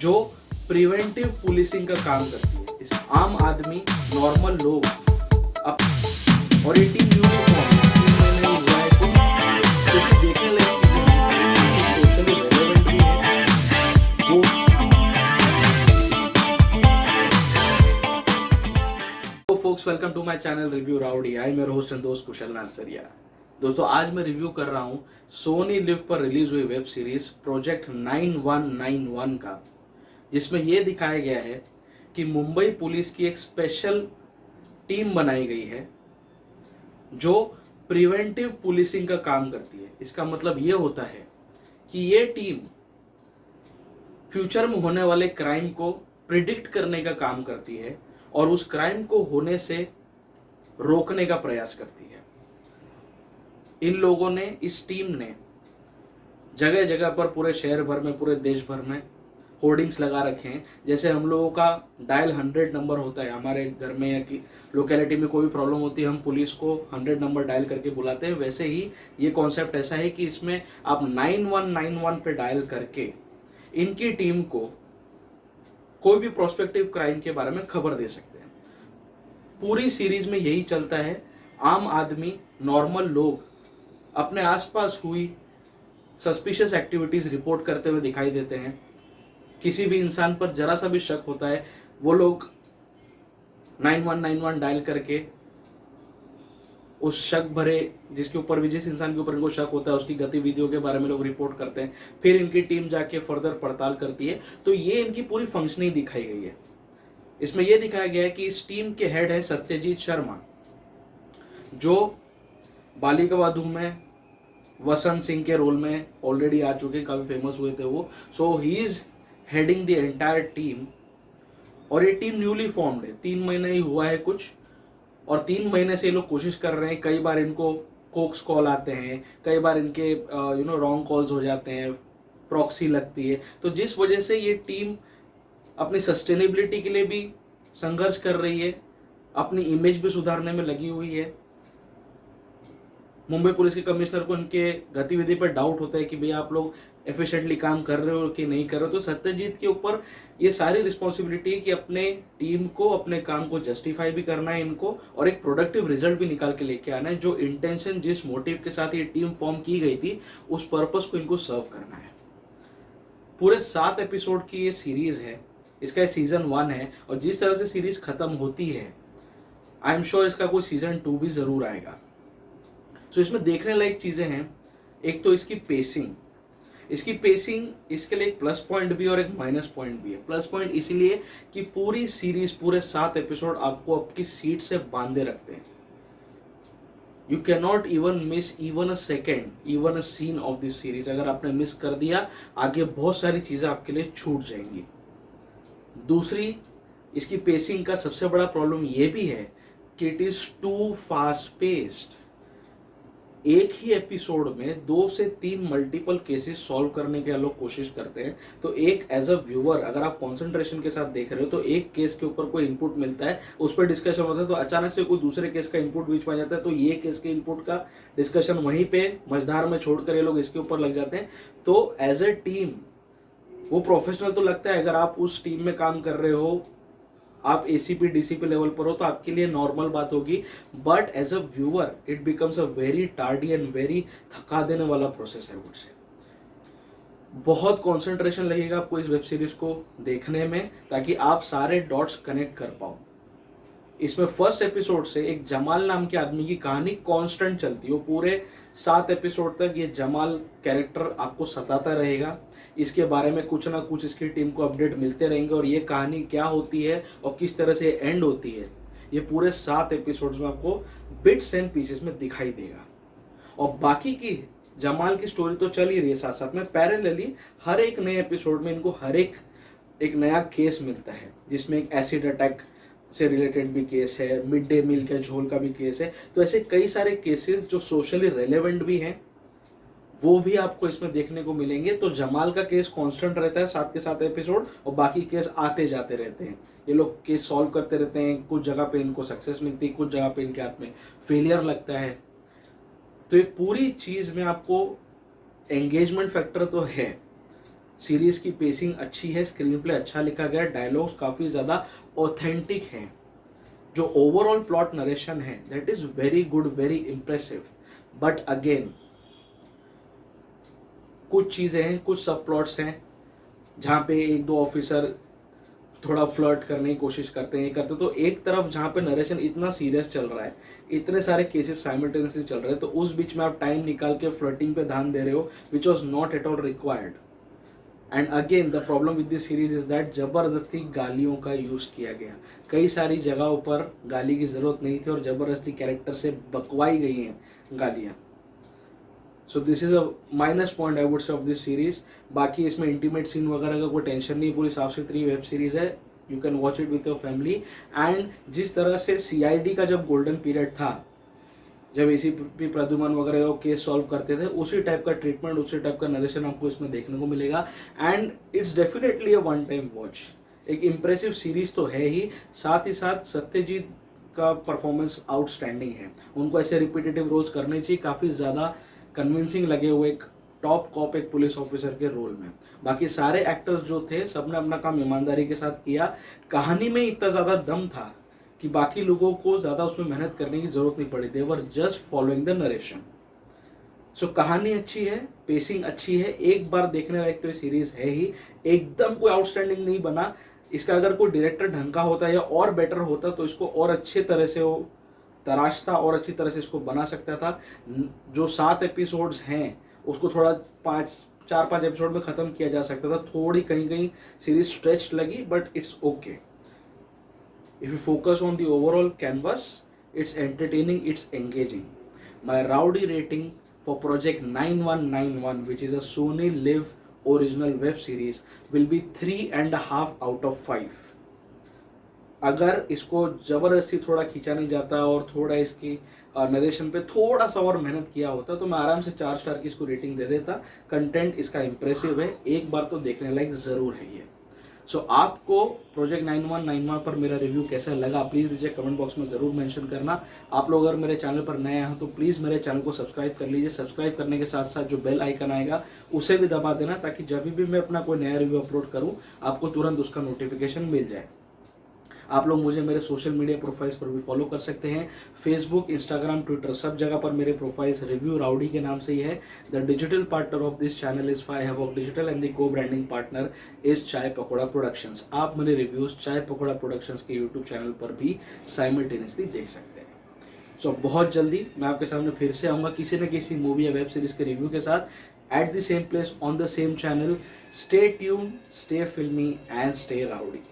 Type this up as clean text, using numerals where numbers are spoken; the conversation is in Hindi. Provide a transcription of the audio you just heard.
जो प्रिवेंटिव पुलिसिंग का काम करती है। इस आम आदमी, नॉर्मल लोग अब और ये टीम यूनिफॉर्म 3 महीने ही हुआ है कुछ देखने लायक चीजें हैं, सोशली रेलेवेंट भी है वो। तो folks, welcome to my channel review rowdy. I मेरा होस्ट एंड दोस्त कुशल नरसरिया। दोस्तों, आज मैं रिव्यू कर रहा हूं सोनी लिव पर रिलीज हुई वेब सीरीज प्रोजेक्ट 9191 का, जिसमें यह दिखाया गया है कि मुंबई पुलिस की एक स्पेशल टीम बनाई गई है जो प्रिवेंटिव पुलिसिंग का काम करती है। इसका मतलब यह होता है कि ये टीम फ्यूचर में होने वाले क्राइम को प्रिडिक्ट करने का काम करती है और उस क्राइम को होने से रोकने का प्रयास करती है। इन लोगों ने, इस टीम ने जगह जगह पर पूरे शहर भर में, पूरे देश भर में होर्डिंग्स लगा रखे हैं। जैसे हम लोगों का डायल 100 नंबर होता है, हमारे घर में या कि लोकेलिटी में कोई प्रॉब्लम होती है, हम पुलिस को 100 नंबर डायल करके बुलाते हैं। वैसे ही ये कॉन्सेप्ट ऐसा है कि इसमें आप 9191 पे डायल करके इनकी टीम को कोई भी प्रोस्पेक्टिव क्राइम के बारे में खबर दे सकते हैं। पूरी सीरीज में यही चलता है। आम आदमी, नॉर्मल लोग अपने आसपास हुई सस्पिशियस एक्टिविटीज रिपोर्ट करते हुए दिखाई देते हैं। किसी भी इंसान पर जरा सा भी शक होता है, वो लोग 9191 डायल करके उस शक भरे, जिसके ऊपर भी, जिस इंसान के ऊपर इनको शक होता है, उसकी गतिविधियों के बारे में लोग रिपोर्ट करते हैं। फिर इनकी टीम जाके फर्दर पड़ताल करती है। तो ये इनकी पूरी फंक्शनिंग दिखाई गई है। इसमें यह दिखाया गया है कि इस टीम के हेड है सत्यजीत शर्मा, जो बालिका वधू में वसंत सिंह के रोल में ऑलरेडी आ चुके, काफी फेमस हुए थे वो। So he is heading the entire team. और ये टीम न्यूली फॉर्म्ड है, 3 महीने ही हुआ है कुछ, और 3 महीने से ये लोग कोशिश कर रहे हैं। कई बार इनको कोक्स कॉल आते हैं, कई बार इनके रॉन्ग कॉल्स हो जाते हैं, प्रॉक्सी लगती है। तो जिस वजह से ये टीम अपनी सस्टेनेबिलिटी के लिए भी संघर्ष कर रही है, अपनी इमेज भी सुधारने में लगी हुई है। मुंबई पुलिस के कमिश्नर को इनके गतिविधि पर डाउट होता है कि भैया आप लोग एफिशिएंटली काम कर रहे हो कि नहीं कर रहे हो। तो सत्यजीत के ऊपर ये सारी रिस्पॉन्सिबिलिटी है कि अपने टीम को, अपने काम को जस्टिफाई भी करना है इनको, और एक प्रोडक्टिव रिजल्ट भी निकाल के लेके आना है। जो इंटेंशन, जिस मोटिव के साथ ये टीम फॉर्म की गई थी, उस पर्पस को इनको सर्व करना है। पूरे 7 एपिसोड की ये सीरीज है। इसका सीजन 1 है, और जिस तरह से सीरीज खत्म होती है, आई एम श्योर इसका कोई सीजन 2 भी जरूर आएगा। तो इसमें देखने लायक चीजें हैं। एक तो इसकी पेसिंग, इसके लिए एक प्लस पॉइंट भी और एक माइनस पॉइंट भी है। प्लस पॉइंट इसलिए कि पूरी सीरीज, पूरे 7 एपिसोड आपको आपकी सीट से बांधे रखते हैं। You can not even miss even a second, even a scene of this series. अगर आपने मिस कर दिया, आगे बहुत सारी चीजें आपके लिए छूट जाएंगी। दूसरी, इसकी पेसिंग का सबसे बड़ा प्रॉब्लम यह भी है कि it is too fast paced. एक ही एपिसोड में 2 से 3 मल्टीपल केसेस सॉल्व करने के लोग कोशिश करते हैं। तो एक एज अ व्यूअर, अगर आप कंसंट्रेशन के साथ देख रहे हो, तो एक केस के ऊपर कोई इनपुट मिलता है, उस पर डिस्कशन होता है, तो अचानक से कोई दूसरे केस का इनपुट बीच में आ जाता है, तो ये केस के इनपुट का डिस्कशन वहीं पे मझधार में छोड़कर ये लोग इसके ऊपर लग जाते हैं। तो एज ए टीम वो प्रोफेशनल तो लगता है। अगर आप उस टीम में काम कर रहे हो, आप एसीपी डीसीपी लेवल पर हो, तो आपके लिए नॉर्मल बात होगी। But as a viewer it becomes a very tardy and very थका देने वाला प्रोसेस है। वुड से बहुत कंसंट्रेशन लगेगा आपको इस वेब सीरीज को देखने में, ताकि आप सारे डॉट्स कनेक्ट कर पाओ। इसमें फर्स्ट एपिसोड से एक जमाल नाम के आदमी की कहानी कांस्टेंट चलती है। वो पूरे 7 एपिसोड तक ये जमाल कैरेक्टर आपको सताता रहेगा। इसके बारे में कुछ ना कुछ इसकी टीम को अपडेट मिलते रहेंगे, और ये कहानी क्या होती है और किस तरह से एंड होती है, ये पूरे 7 एपिसोड्स में आपको बिट्स एंड पीसेस में दिखाई देगा। और बाकी की जमाल की स्टोरी तो चल ही रही है साथ साथ में। पैरेलली हर एक नए एपिसोड में इनको हर एक नया केस मिलता है, जिसमें एक एसिड अटैक से रिलेटेड भी केस है, मिड डे मील के झोल का भी केस है। तो ऐसे कई सारे केसेस जो सोशली रेलेवेंट भी हैं, वो भी आपको इसमें देखने को मिलेंगे। तो जमाल का केस कांस्टेंट रहता है 7 के 7 एपिसोड, और बाकी केस आते जाते रहते हैं। ये लोग केस सॉल्व करते रहते हैं। कुछ जगह पे इनको सक्सेस मिलती है, कुछ जगह पे इनके हाथ में फेलियर लगता है। तो ये पूरी चीज में आपको एंगेजमेंट फैक्टर तो है, सीरीज की पेसिंग अच्छी है, स्क्रीन प्ले अच्छा लिखा गया, डायलॉग्स काफ़ी ज़्यादा ऑथेंटिक हैं, जो ओवरऑल प्लॉट नरेशन है that is very good, very impressive. But again कुछ चीज़ें हैं, कुछ सब प्लॉट्स हैं जहाँ पे एक दो ऑफिसर थोड़ा फ्लर्ट करने की कोशिश करते हैं, करते, तो एक तरफ जहाँ पे नरेशन इतना सीरियस चल रहा है, इतने सारे केसेस साइमल्टेनियसली चल रहे हैं, तो उस बीच में आप टाइम निकाल के फ्लर्टिंग पे ध्यान दे रहे हो, which was not at all required. And again the problem with this series is that जबरदस्ती गालियों का यूज किया गया, कई सारी जगहों पर गाली की जरूरत नहीं थी और जबरदस्ती कैरेक्टर से बकवाई गई हैं गालियाँ। So this is a minus point I would say of this series. बाकी इसमें इंटीमेट सीन वगैरह का कोई टेंशन नहीं, पूरी साफ सुथरी वेब सीरीज है, you can watch it with your family. And जिस तरह से CID का जब गोल्डन पीरियड था, जब ACP प्रद्युमन वगैरह वो केस सॉल्व करते थे, उसी टाइप का ट्रीटमेंट, उसी टाइप का नरेशन आपको इसमें देखने को मिलेगा। And it's definitely a one time watch. एक इम्प्रेसिव सीरीज तो है ही, साथ ही साथ सत्यजीत का परफॉर्मेंस आउटस्टैंडिंग है, उनको ऐसे रिपीटेटिव रोल्स करने चाहिए, काफ़ी ज़्यादा कन्विंसिंग लगे हुए एक टॉप कॉप, एक पुलिस ऑफिसर के रोल में। बाकी सारे एक्टर्स जो थे सबने अपना काम ईमानदारी के साथ किया, कहानी में इतना ज़्यादा दम था कि बाकी लोगों को ज़्यादा उसमें मेहनत करने की जरूरत नहीं पड़ी, they were just following the narration. So कहानी अच्छी है, पेसिंग अच्छी है, एक बार देखने लायक तो ये सीरीज है ही, एकदम कोई आउटस्टैंडिंग नहीं बना। इसका अगर कोई डायरेक्टर ढंग का होता या और बेटर होता तो इसको और अच्छे तरह से वो तराशता और अच्छी तरह से इसको बना सकता था। जो 7 एपिसोड्स हैं उसको थोड़ा 4-5 एपिसोड में ख़त्म किया जा सकता था, थोड़ी कहीं कहीं सीरीज स्ट्रेच लगी, but it's okay. If you focus on the overall canvas, it's entertaining, it's engaging. My rowdy rating for Project 9191, which is a Sony Live original web series, will be 3.5 out of 5. अगर इसको ज़बरदस्ती थोड़ा खींचा नहीं जाता और थोड़ा इसकी नरेशन पे थोड़ा सा और मेहनत किया होता तो मैं आराम से 4 स्टार की इसको रेटिंग दे देता। कंटेंट इसका इम्प्रेसिव है, एक बार तो देखने लायक ज़रूर है ये। सो आपको प्रोजेक्ट 9191 पर मेरा रिव्यू कैसा लगा प्लीज़ नीचे कमेंट बॉक्स में ज़रूर मेंशन करना। आप लोग अगर मेरे चैनल पर नए हैं तो प्लीज़ मेरे चैनल को सब्सक्राइब कर लीजिए। सब्सक्राइब करने के साथ साथ जो बेल आइकन आएगा उसे भी दबा देना, ताकि जब भी मैं अपना कोई नया रिव्यू अपलोड करूँ आपको तुरंत उसका नोटिफिकेशन मिल जाए। आप लोग मुझे मेरे सोशल मीडिया प्रोफाइल्स पर भी फॉलो कर सकते हैं, फेसबुक, इंस्टाग्राम, ट्विटर, सब जगह पर मेरे प्रोफाइल्स रिव्यू राउडी के नाम से ही है। The digital partner of this channel is Phi Havoc digital and the co branding partner is Chai Pakoda productions. आप मेरे रिव्यूज चाय पकौड़ा प्रोडक्शंस के यूट्यूब चैनल पर भी साइमल्टेनियसली देख सकते हैं। सो बहुत जल्दी मैं आपके सामने फिर से आऊँगा किसी न किसी मूवी या वेब सीरीज के रिव्यू के साथ at the same place on the same channel. Stay tune, stay फिल्मी एंड स्टे राउडी।